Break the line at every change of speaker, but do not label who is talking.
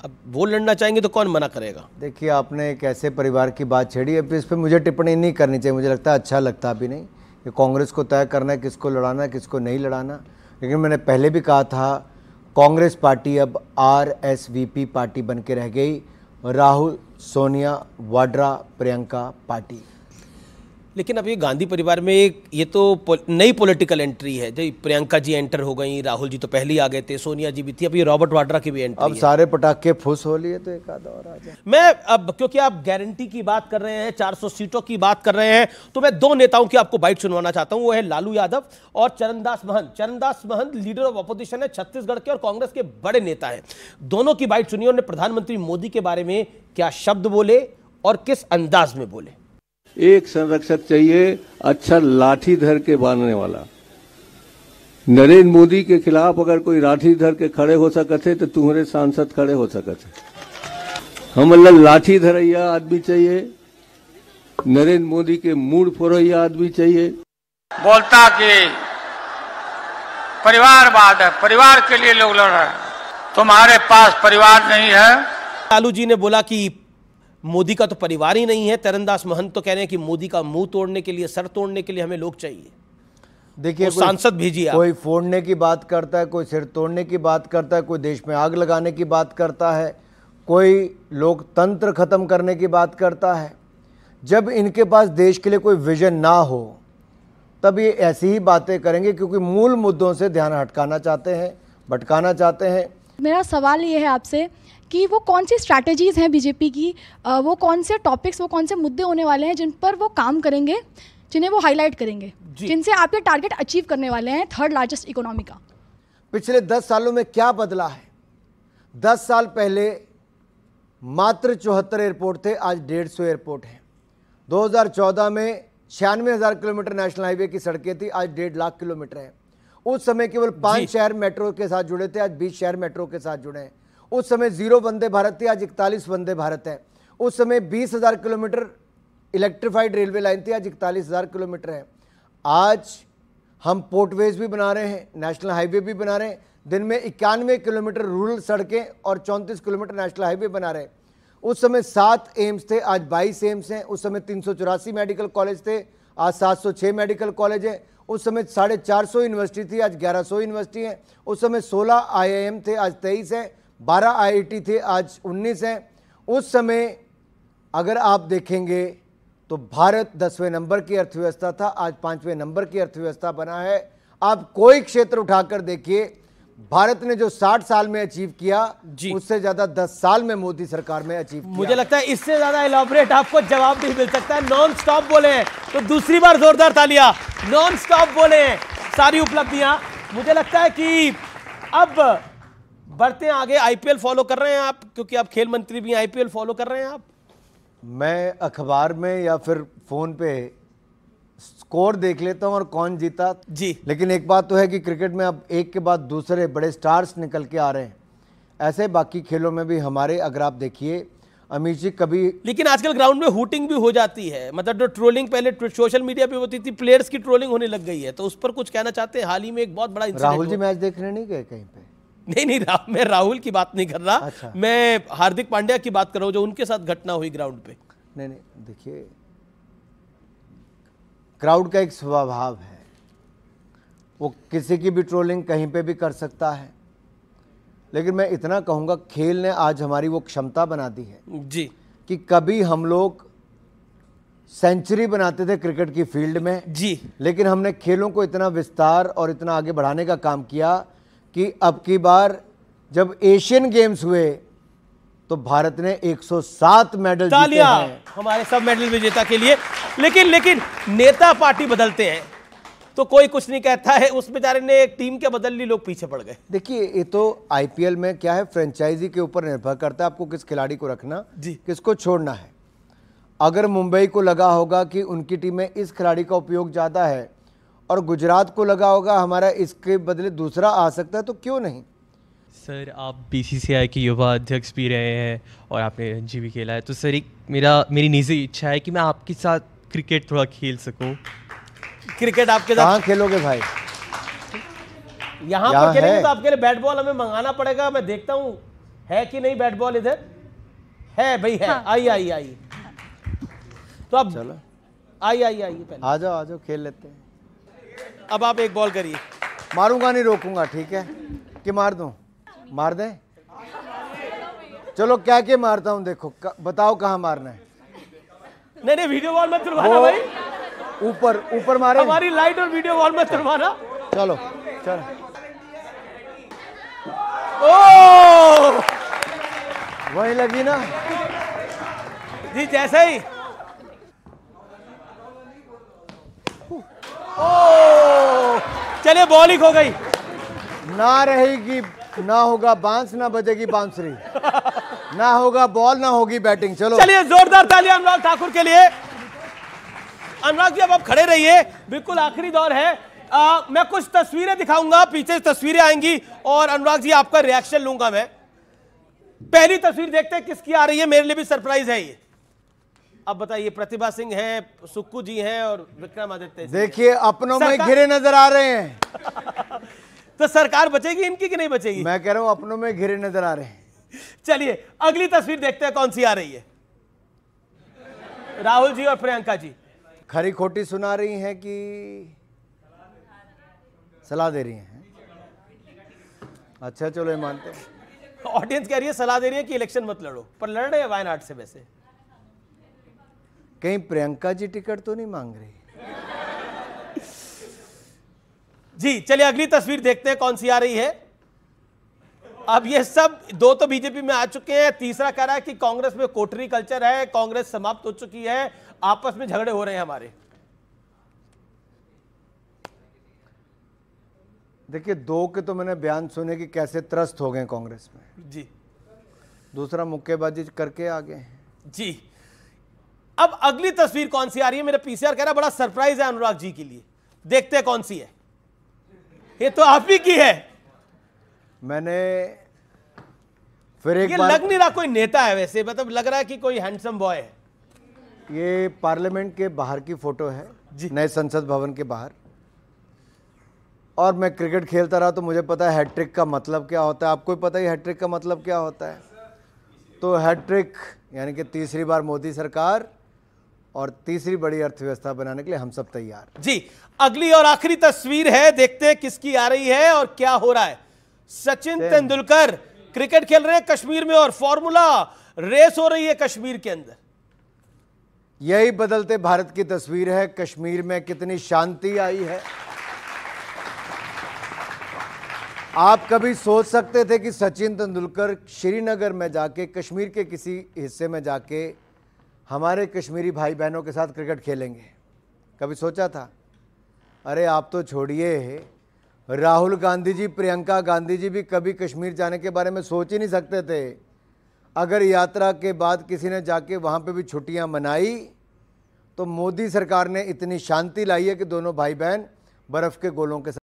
अब वो लड़ना चाहेंगे तो कौन मना करेगा।
देखिए, आपने एक ऐसे परिवार की बात छेड़ी, अब इस पर मुझे टिप्पणी नहीं करनी चाहिए, मुझे लगता है अच्छा लगता भी नहीं कि कांग्रेस को तय करना है किसको लड़ाना है किसको नहीं लड़ाना। लेकिन मैंने पहले भी कहा था, कांग्रेस पार्टी अब RSVP पार्टी बन के रह गई, राहुल, सोनिया, वाड्रा, प्रियंका पार्टी।
लेकिन अब ये गांधी परिवार में एक ये तो नई पॉलिटिकल एंट्री है। जो प्रियंका जी एंटर हो गई, राहुल जी तो पहले ही आ गए थे, सोनिया जी भी थी, अब ये रॉबर्ट वाड्रा की भी एंट्री
अब सारे पटाखे फुस हो लिए तो एक आधा और आ जाए।
मैं अब, क्योंकि आप गारंटी की बात कर रहे हैं, 400 सीटों की बात कर रहे हैं, तो मैं दो नेताओं की आपको बाइट सुनवाना चाहता हूं। वो है लालू यादव और Charandas Mahant. Charandas Mahant leader of opposition है, छत्तीसगढ़ के और कांग्रेस के बड़े नेता हैं। दोनों की बाइट सुनिए, उन्होंने प्रधानमंत्री मोदी के बारे में क्या शब्द बोले और किस अंदाज में बोले।
एक संरक्षक चाहिए, अच्छा लाठी धर के बांधने वाला। नरेंद्र मोदी के खिलाफ अगर कोई लाठी धर के खड़े हो सकते तो तुम्हारे सांसद खड़े हो सकते। हम लाठी धरैया आदमी चाहिए, नरेंद्र मोदी के मूड फोरैया आदमी चाहिए।
बोलता कि परिवारवाद है, परिवार के लिए लोग लड़ रहे हैं, तुम्हारे पास परिवार नहीं है।
लालू जी ने बोला कि मोदी का तो परिवार ही नहीं है। चरणदास महंत तो कह रहे हैं कि मोदी का मुंह तोड़ने के लिए, सर तोड़ने के लिए हमें लोग चाहिए।
देखिए,
सांसद भेजिए।
कोई फोड़ने की बात करता है, कोई सिर तोड़ने की बात करता है, कोई देश में आग लगाने की बात करता है, कोई लोकतंत्र खत्म करने की बात करता है। जब इनके पास देश के लिए कोई विजन ना हो तब ये ऐसी ही बातें करेंगे, क्योंकि मूल मुद्दों से ध्यान हटकाना चाहते हैं, भटकाना चाहते हैं।
मेरा सवाल ये है आपसे कि वो कौन सी स्ट्रैटेजीज़ हैं बीजेपी की, वो कौन से टॉपिक्स, वो कौन से मुद्दे होने वाले हैं जिन पर वो काम करेंगे, जिन्हें वो हाईलाइट करेंगे, जिनसे आप ये टारगेट अचीव करने वाले हैं थर्ड लार्जेस्ट इकोनॉमी का।
पिछले 10 सालों में क्या बदला है? 10 साल पहले मात्र 74 एयरपोर्ट थे, आज 150 एयरपोर्ट हैं। 2014 में 96,000 किलोमीटर नेशनल हाईवे की सड़कें थी, आज 1.5 लाख किलोमीटर है। उस समय केवल 5 शहर मेट्रो के साथ जुड़े थे, आज 20 शहर मेट्रो के साथ जुड़े हैं। उस समय 0 वंदे भारत थी, आज 41 वंदे भारत है। उस समय 20,000 किलोमीटर इलेक्ट्रीफाइड रेलवे लाइन थी, आज 41,000 किलोमीटर है। आज हम पोर्टवेज भी बना रहे हैं, नेशनल हाईवे भी बना रहे हैं। दिन में 91 किलोमीटर रूरल सड़कें और 34 किलोमीटर नेशनल हाईवे बना रहे हैं। उस समय 7 एम्स थे, आज 22 एम्स हैं। उस समय 384 मेडिकल कॉलेज थे, आज 706 मेडिकल कॉलेज हैं। उस समय 450 यूनिवर्सिटी थी, आज 1100 यूनिवर्सिटी हैं। उस समय 16 IIM थे, आज 23 हैं। 12 IIT थे, आज 19 हैं। उस समय अगर आप देखेंगे तो भारत 10वें नंबर की अर्थव्यवस्था था, आज 5वें नंबर की अर्थव्यवस्था बना है। आप कोई क्षेत्र उठाकर देखिए, भारत ने जो 60 साल में अचीव किया उससे ज्यादा 10 साल में मोदी सरकार में अचीव किया।
मुझे लगता है इससे ज्यादा एलॉबरेट आपको जवाब नहीं मिल सकता है। नॉन स्टॉप बोले हैं, तो दूसरी बार जोरदार तालियां। नॉन स्टॉप बोले हैं, सारी उपलब्धियां। मुझे लगता है कि अब बढ़ते हैं आगे। IPL फॉलो कर रहे हैं आप, क्योंकि आप खेल मंत्री भी हैं, IPL फॉलो कर रहे हैं आप?
मैं अखबार में या फिर फोन पे स्कोर देख लेता हूं और कौन जीता
जी।
लेकिन एक बात तो है कि क्रिकेट में अब एक के बाद दूसरे बड़े स्टार्स निकल के आ रहे हैं। ऐसे बाकी खेलों में भी हमारे, अगर आप देखिए अमित जी कभी,
लेकिन आजकल ग्राउंड में हुटिंग भी हो जाती है। मतलब जो ट्रोलिंग पहले सोशल मीडिया पे होती थी, प्लेयर्स की ट्रोलिंग होने लग गई है, तो उस पर कुछ कहना चाहते हैं? हाल ही में एक बहुत बड़ा
राहुल जी मैच देखने नहीं गए कहीं पे?
नहीं, मैं राहुल की बात नहीं कर रहा।
अच्छा।
मैं हार्दिक पांड्या की बात कर रहा हूं, जो उनके साथ घटना हुई ग्राउंड पे।
नहीं, देखिए क्राउड का एक स्वभाव है, वो किसी की भी ट्रोलिंग कहीं पे भी कर सकता है। लेकिन मैं इतना कहूंगा, खेल ने आज हमारी वो क्षमता बना दी है
जी
कि कभी हम लोग सेंचुरी बनाते थे क्रिकेट की फील्ड में
जी,
लेकिन हमने खेलों को इतना विस्तार और इतना आगे बढ़ाने का काम किया कि अब की बार जब एशियन गेम्स हुए तो भारत ने 107 मेडल जीते हैं।
हमारे सब मेडल विजेता के लिए। लेकिन नेता पार्टी बदलते हैं तो कोई कुछ नहीं कहता है। उस बेचारे ने एक टीम के बदल ली, लोग पीछे पड़ गए।
देखिए, ये तो IPL में क्या है, फ्रेंचाइजी के ऊपर निर्भर करता है आपको किस खिलाड़ी को रखना
जी,
किसको छोड़ना है। अगर मुंबई को लगा होगा कि उनकी टीम में इस खिलाड़ी का उपयोग ज़्यादा है और गुजरात को लगा होगा हमारा इसके बदले दूसरा आ सकता है, तो क्यों नहीं।
सर, आप BCCI के युवा अध्यक्ष भी रहे हैं और आपने रणजी भी खेला है, तो सर एक मेरी निजी इच्छा है कि मैं आपके साथ क्रिकेट थोड़ा खेल सकूं।
क्रिकेट आपके साथ
कहाँ खेलोगे भाई?
यहाँ पर खेलेंगे तो आपके लिए बैट बॉल हमें मंगाना पड़ेगा। मैं देखता हूँ है कि नहीं बैट बॉल इधर? है भाई, है।
हाँ।
आइए आइए आइए। तो अब
चलो
आइए आइए आइए पहले।
आ जाओ खेल लेते हैं।
अब आप एक बॉल करिए।
मारूंगा नहीं, रोकूंगा, ठीक है? कि मार दूं? मार दें? चलो क्या के मारता हूं, देखो बताओ कहाँ मारना है।
नहीं नहीं, वीडियो बॉल मत तुड़वाना भाई,
ऊपर ऊपर मारे।
हमारी लाइट और वीडियो बॉल मत तुड़वाना।
चलो चलो।
ओ
वही लगी ना
जी, जैसे ही। ओ चलिए, बॉल ही खो गई।
ना रहेगी, ना होगा बांस, ना बजेगी बांसुरी, ना होगा बॉल, ना होगी बैटिंग। चलो
चलिए, जोरदार तालियां अनुराग ठाकुर के लिए। अनुराग जी, अब आप खड़े रहिए, बिल्कुल आखिरी दौर है। मैं कुछ तस्वीरें दिखाऊंगा, पीछे तस्वीरें आएंगी और अनुराग जी आपका रिएक्शन लूंगा मैं। पहली तस्वीर देखते हैं किसकी आ रही है, मेरे लिए भी सरप्राइज है ये। अब बताइए, प्रतिभा सिंह हैं, सुक्कू जी हैं और विक्रमादित्य।
देखिए, अपनों में घिरे नजर आ रहे हैं।
तो सरकार बचेगी इनकी कि नहीं बचेगी?
मैं कह रहा हूं अपनों में घिरे नजर आ रहे हैं।
चलिए अगली तस्वीर देखते हैं कौन सी आ रही है। राहुल जी और प्रियंका जी
खरी खोटी सुना रही हैं कि सलाह दे रही हैं? अच्छा चलो, ये मानते हैं।
ऑडियंस कह रही है, सलाह दे रही है कि इलेक्शन मत लड़ो, पर लड़ रहे हैं वायनाड से। वैसे
कहीं प्रियंका जी टिकट तो नहीं मांग रही?
जी चलिए अगली तस्वीर देखते हैं कौन सी आ रही है। अब ये सब दो तो बीजेपी में आ चुके हैं, तीसरा कह रहा है कि कांग्रेस में कोटरी कल्चर है, कांग्रेस समाप्त हो चुकी है, आपस में झगड़े हो रहे हैं हमारे।
देखिए, दो के तो मैंने बयान सुने कि कैसे त्रस्त हो गए कांग्रेस में।
जी
दूसरा मुक्केबाजी करके आ गए हैं।
जी, अब अगली तस्वीर कौन सी आ रही है? मेरा पीसीआर कह रहा है बड़ा सरप्राइज है अनुराग जी के लिए, देखते हैं कौन सी है। ये तो आप ही की है।
मैंने फिर एक
ये
बार,
लग नहीं रहा कोई नेता है वैसे, मतलब लग रहा है कि कोई हैंडसम बॉय है।
ये पार्लियामेंट के बाहर की फोटो है, नए संसद भवन के बाहर। और मैं क्रिकेट खेलता रहा तो मुझे पता है हैट्रिक का मतलब क्या होता है। आपको पता है हैट्रिक का मतलब क्या होता है? तो हैट्रिक यानी कि तीसरी बार मोदी सरकार और तीसरी बड़ी अर्थव्यवस्था बनाने के लिए हम सब तैयार।
जी, अगली और आखिरी तस्वीर है, देखते हैं किसकी आ रही है और क्या हो रहा है। सचिन तेंदुलकर क्रिकेट खेल रहे हैं कश्मीर में और फॉर्मूला रेस हो रही है कश्मीर के अंदर।
यही बदलते भारत की तस्वीर है। कश्मीर में कितनी शांति आई है। आप कभी सोच सकते थे कि सचिन तेंदुलकर श्रीनगर में जाके, कश्मीर के किसी हिस्से में जाके हमारे कश्मीरी भाई बहनों के साथ क्रिकेट खेलेंगे? कभी सोचा था? अरे आप तो छोड़िए, राहुल गांधी जी, प्रियंका गांधी जी भी कभी कश्मीर जाने के बारे में सोच ही नहीं सकते थे। अगर यात्रा के बाद किसी ने जाके वहाँ पे भी छुट्टियाँ मनाई तो मोदी सरकार ने इतनी शांति लाई है कि दोनों भाई बहन बर्फ़ के गोलों के साथ